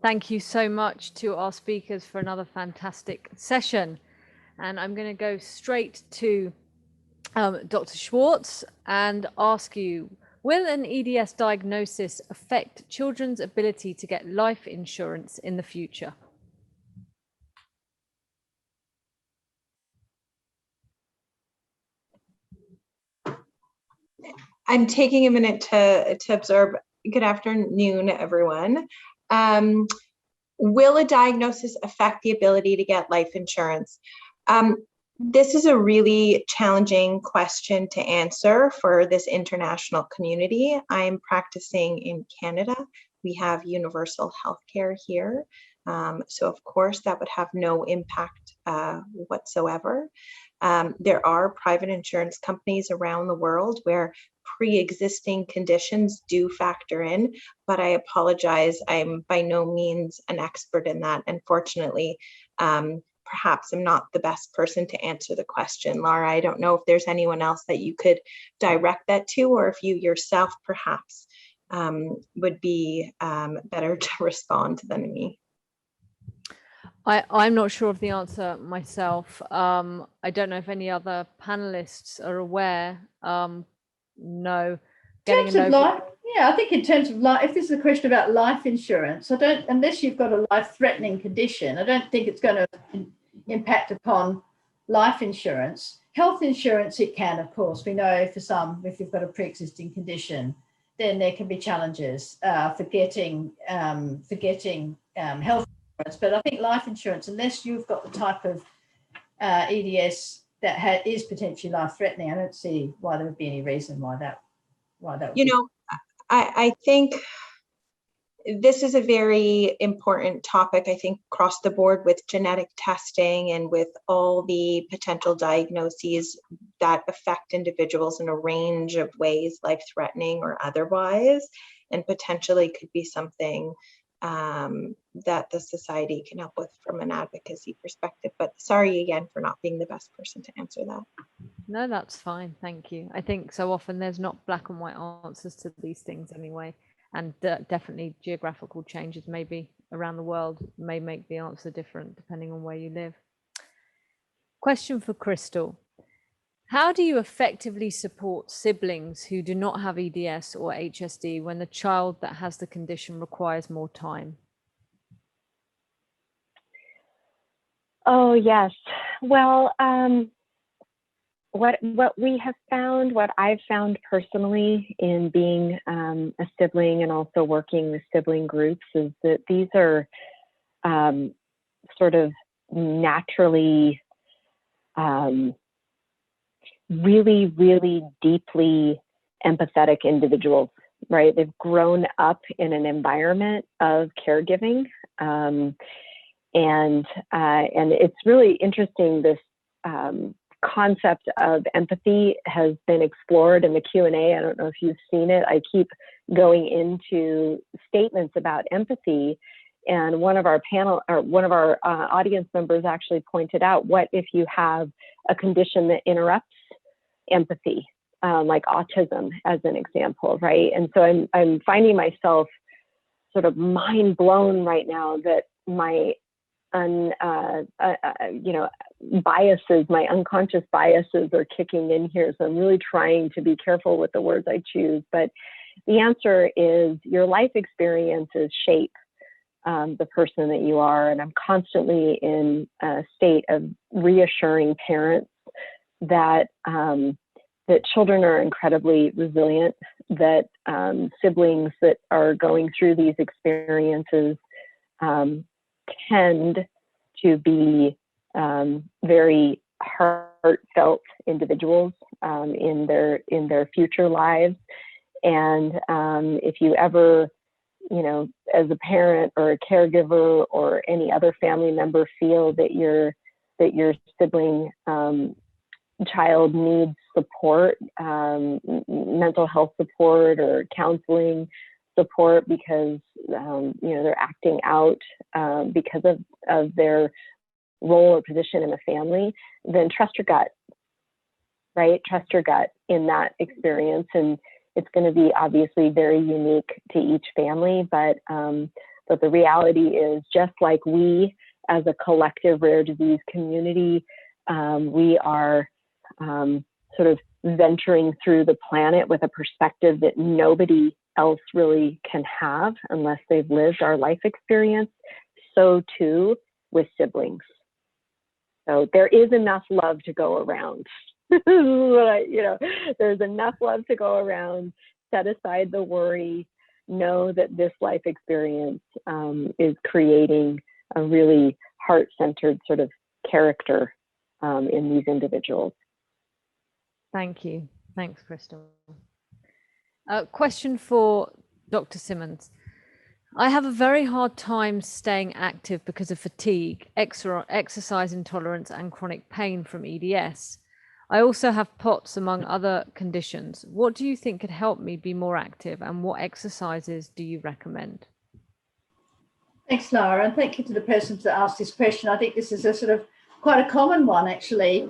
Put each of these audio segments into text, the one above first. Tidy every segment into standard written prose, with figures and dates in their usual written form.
Thank you so much to our speakers for another fantastic session. And I'm going to go straight to Dr. Schwartz and ask you, will an EDS diagnosis affect children's ability to get life insurance in the future? I'm taking a minute to absorb. Good afternoon, everyone. Will a diagnosis affect the ability to get life insurance? This is a really challenging question to answer for this international community. I'm practicing in Canada. We have universal healthcare here. So of course that would have no impact whatsoever. There are private insurance companies around the world where pre-existing conditions do factor in, but I apologize, I'm by no means an expert in that. Unfortunately, perhaps I'm not the best person to answer the question. Laura, I don't know if there's anyone else that you could direct that to, or if you yourself perhaps would be better to respond than me. I'm not sure of the answer myself. I don't know if any other panelists are aware. No. In terms of life, yeah, I think in terms of life, if this is a question about life insurance, unless you've got a life-threatening condition, I don't think it's going to impact upon life insurance. Health insurance, it can, of course. We know for some, if you've got a pre-existing condition, then there can be challenges for getting health insurance. But I think life insurance, unless you've got the type of EDS that is potentially life-threatening, I don't see why there would be any reason why that would be. I think this is a very important topic, I think, across the board with genetic testing and with all the potential diagnoses that affect individuals in a range of ways, life-threatening or otherwise, and potentially could be something that the society can help with from an advocacy perspective. But sorry again for not being the best person to answer that. No, that's fine. Thank you. I think so often there's not black and white answers to these things anyway. And definitely geographical changes maybe around the world may make the answer different depending on where you live. Question for Crystal. How do you effectively support siblings who do not have EDS or HSD when the child that has the condition requires more time? Oh, yes. Well, what we have found, what I've found personally in being a sibling and also working with sibling groups is that these are sort of naturally really, really deeply empathetic individuals, right? They've grown up in an environment of caregiving. And it's really interesting, this concept of empathy has been explored in the Q&A. I don't know if you've seen it. I keep going into statements about empathy, and one of our audience members actually pointed out, what if you have a condition that interrupts empathy, like autism as an example, right? And so I'm finding myself sort of mind blown right now that my biases, my unconscious biases are kicking in here. So I'm really trying to be careful with the words I choose. But the answer is your life experiences shape the person that you are. And I'm constantly in a state of reassuring parents that that children are incredibly resilient, that siblings that are going through these experiences tend to be very heartfelt individuals in their future lives. And if you ever, as a parent or a caregiver or any other family member feel that your sibling child needs support, mental health support or counseling support because they're acting out because of their role or position in the family, then trust your gut, right? Trust your gut in that experience. And it's going to be obviously very unique to each family, but But the reality is, just like we as a collective rare disease community, we are sort of venturing through the planet with a perspective that nobody else really can have unless they've lived our life experience. So too with siblings. So there is enough love to go around. There's enough love to go around. Set aside the worry. Know that this life experience is creating a really heart-centered sort of character in these individuals. Thank you. Thanks, Crystal. Question for Dr. Simmonds. I have a very hard time staying active because of fatigue, exercise intolerance, and chronic pain from EDS. I also have POTS among other conditions. What do you think could help me be more active, and what exercises do you recommend? Thanks, Lara, and thank you to the persons that asked this question. I think this is a sort of quite a common one, actually,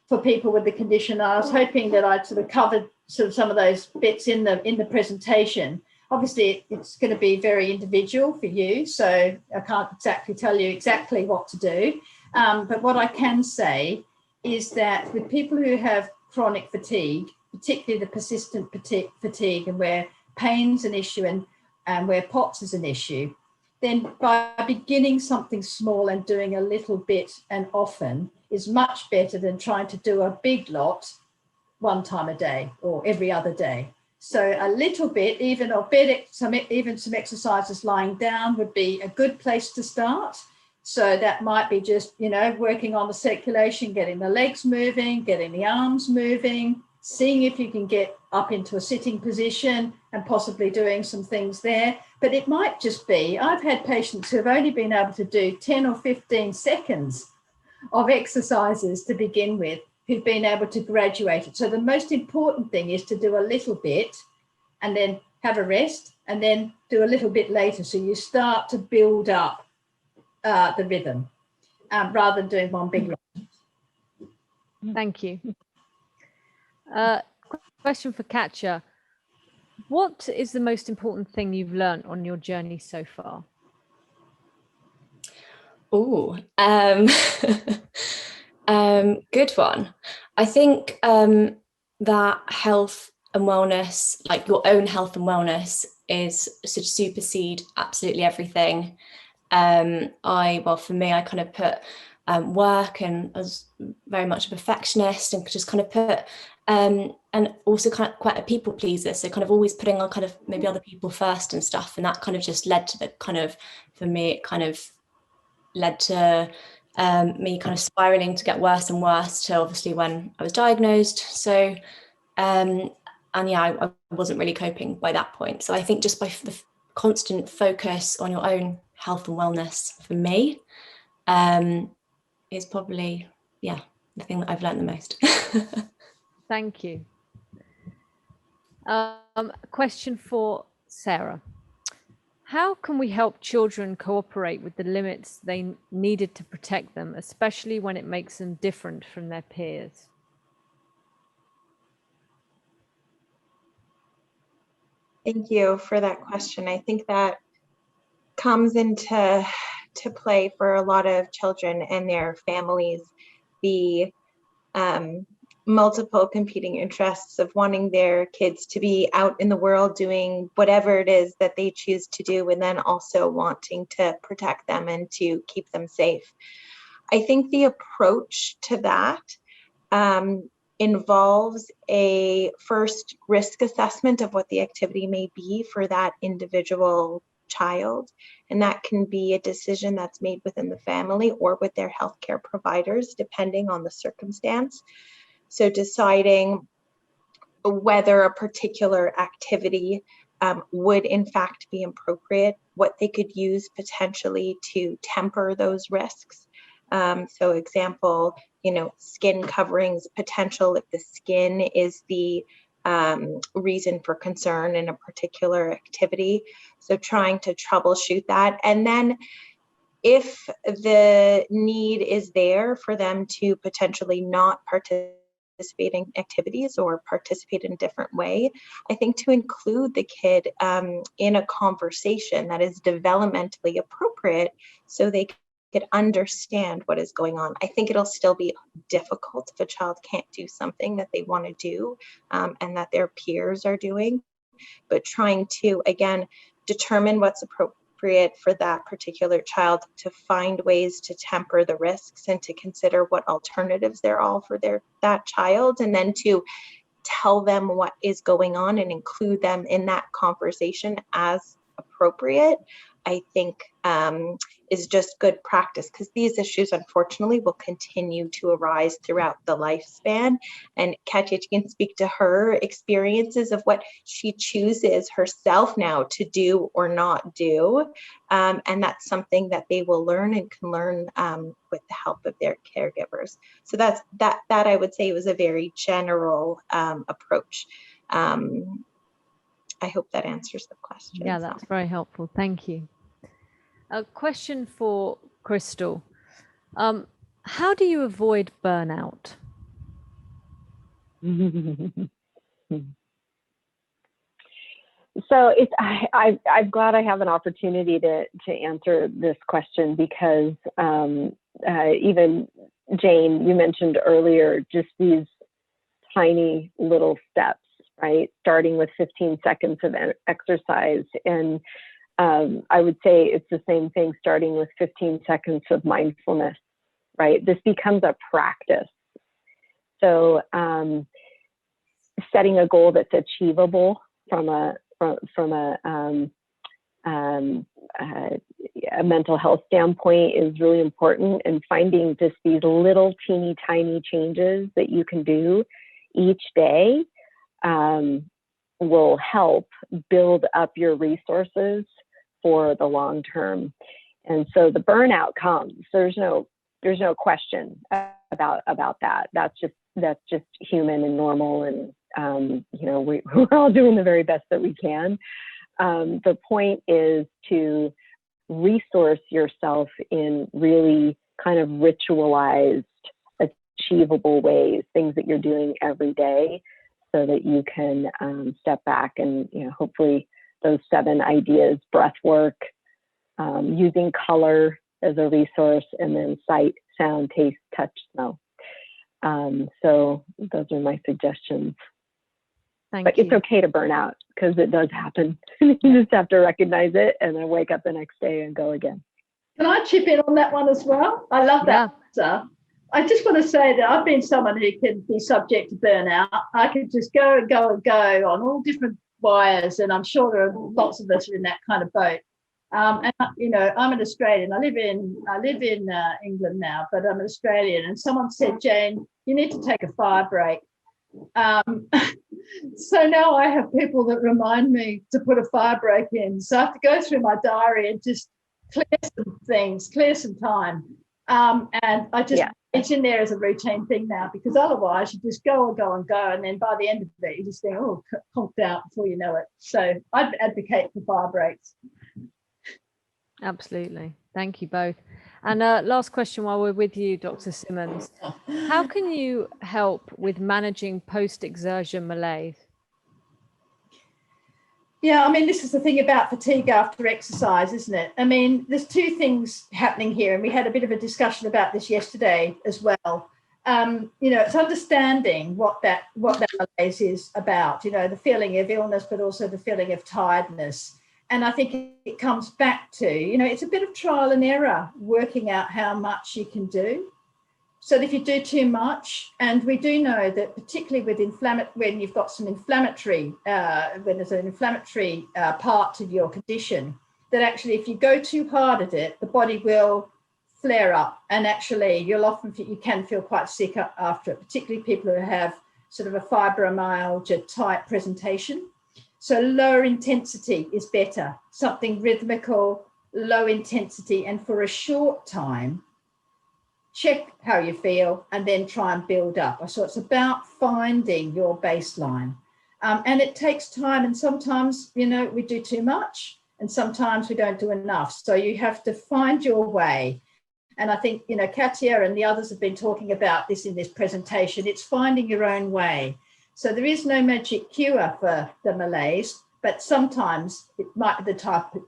for people with the condition. I was hoping that I'd sort of covered sort of some of those bits in the presentation. Obviously, it's going to be very individual for you, so I can't exactly tell you exactly what to do. But what I can say is that with people who have chronic fatigue, particularly the persistent fatigue and where pain's an issue and where POTS is an issue, then by beginning something small and doing a little bit and often is much better than trying to do a big lot one time a day or every other day. So a little bit, even some exercises lying down would be a good place to start. So that might be just, working on the circulation, getting the legs moving, getting the arms moving, seeing if you can get up into a sitting position and possibly doing some things there. But it might just be, I've had patients who have only been able to do 10 or 15 seconds of exercises to begin with, who've been able to graduate it. So the most important thing is to do a little bit and then have a rest and then do a little bit later. So you start to build up the rhythm rather than doing one big lot. Thank you. Question for Katya. What is the most important thing you've learned on your journey so far? Oh, good one. I think that health and wellness, like your own health and wellness, is sort of supersede absolutely everything. For me, I kind of put work, and I was very much a perfectionist and just kind of put and also kind of quite a people pleaser, so kind of always putting on kind of maybe other people first and stuff, and that kind of just led to the kind of, for me, it kind of led to me kind of spiraling to get worse and worse till obviously when I was diagnosed. So I wasn't really coping by that point. So I think just by the constant focus on your own health and wellness, for me, is probably the thing that I've learned the most. Thank you. Question for Sarah. How can we help children cooperate with the limits they needed to protect them, especially when it makes them different from their peers? Thank you for that question. I think that comes into play for a lot of children and their families, the multiple competing interests of wanting their kids to be out in the world doing whatever it is that they choose to do, and then also wanting to protect them and to keep them safe. I think the approach to that involves a first risk assessment of what the activity may be for that individual child. And that can be a decision that's made within the family or with their healthcare providers, depending on the circumstance. So deciding whether a particular activity would in fact be appropriate, what they could use potentially to temper those risks. So example, skin coverings potential if the skin is the reason for concern in a particular activity. So trying to troubleshoot that. And then if the need is there for them to potentially not participate participate in activities or participate in a different way. I think to include the kid in a conversation that is developmentally appropriate so they could understand what is going on. I think it'll still be difficult if a child can't do something that they want to do and that their peers are doing, but trying to, again, determine what's appropriate for that particular child, to find ways to temper the risks and to consider what alternatives there are for that child, and then to tell them what is going on and include them in that conversation as appropriate, I think is just good practice, because these issues unfortunately will continue to arise throughout the lifespan. And Katya can speak to her experiences of what she chooses herself now to do or not do. And that's something that they will learn and can learn with the help of their caregivers. So that I would say was a very general approach. I hope that answers the question. Yeah, that's very helpful. Thank you. A question for Crystal. How do you avoid burnout? So I'm glad I have an opportunity to answer this question, because even Jane, you mentioned earlier, just these tiny little steps, right? Starting with 15 seconds of exercise. And I would say it's the same thing, starting with 15 seconds of mindfulness, right? This becomes a practice. So setting a goal that's achievable from a mental health standpoint is really important, and finding just these little teeny tiny changes that you can do each day will help build up your resources for the long term. And so the burnout comes. There's no question about that. That's just human and normal, and we're all doing the very best that we can. The point is to resource yourself in really kind of ritualized, achievable ways, things that you're doing every day, so that you can step back and, hopefully those 7 ideas: breath work, using color as a resource, and then sight, sound, taste, touch, smell. So those are my suggestions. Thank you. It's okay to burn out, because it does happen. You just have to recognize it and then wake up the next day and go again. Can I chip in on that one as well? I love that answer. I just want to say that I've been someone who can be subject to burnout. I could just go and go and go on all different wires, and I'm sure there are lots of us are in that kind of boat. And I'm an Australian. I live in England now, but I'm an Australian. And someone said, Jane, you need to take a fire break. So now I have people that remind me to put a fire break in. So I have to go through my diary and just clear some time. And I just, it's in there as a routine thing now, because otherwise you just go and go and go. And then by the end of it, you just think, oh, conked out before you know it. So I'd advocate for fire breaks. Absolutely. Thank you both. And last question while we're with you, Dr. Simmonds. How can you help with managing post-exertion malaise? Yeah, I mean, this is the thing about fatigue after exercise, isn't it? I mean, there's 2 things happening here, and we had a bit of a discussion about this yesterday as well. It's understanding what that malaise is about, the feeling of illness, but also the feeling of tiredness. And I think it comes back to, it's a bit of trial and error, working out how much you can do. So that if you do too much, and we do know that particularly with when you've got some inflammatory, when there's an inflammatory part to your condition, that actually if you go too hard at it, the body will flare up, and actually you can feel quite sick after it, particularly people who have sort of a fibromyalgia type presentation. So lower intensity is better, something rhythmical, low intensity, and for a short time, check how you feel and then try and build up. So it's about finding your baseline. And it takes time, and sometimes, we do too much and sometimes we don't do enough. So you have to find your way. And I think, you know, Katya and the others have been talking about this in this presentation. It's finding your own way. So there is no magic cure for the malaise, but sometimes it might be the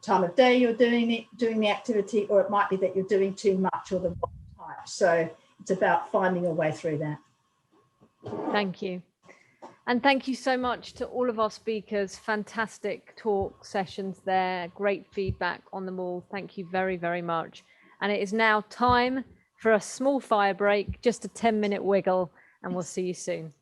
time of day you're doing the activity, or it might be that you're doing too much or the wrong type. So it's about finding a way through that. Thank you. And thank you so much to all of our speakers. Fantastic talk sessions there. Great feedback on them all. Thank you very, very much. And it is now time for a small fire break, just a 10-minute wiggle, and we'll see you soon.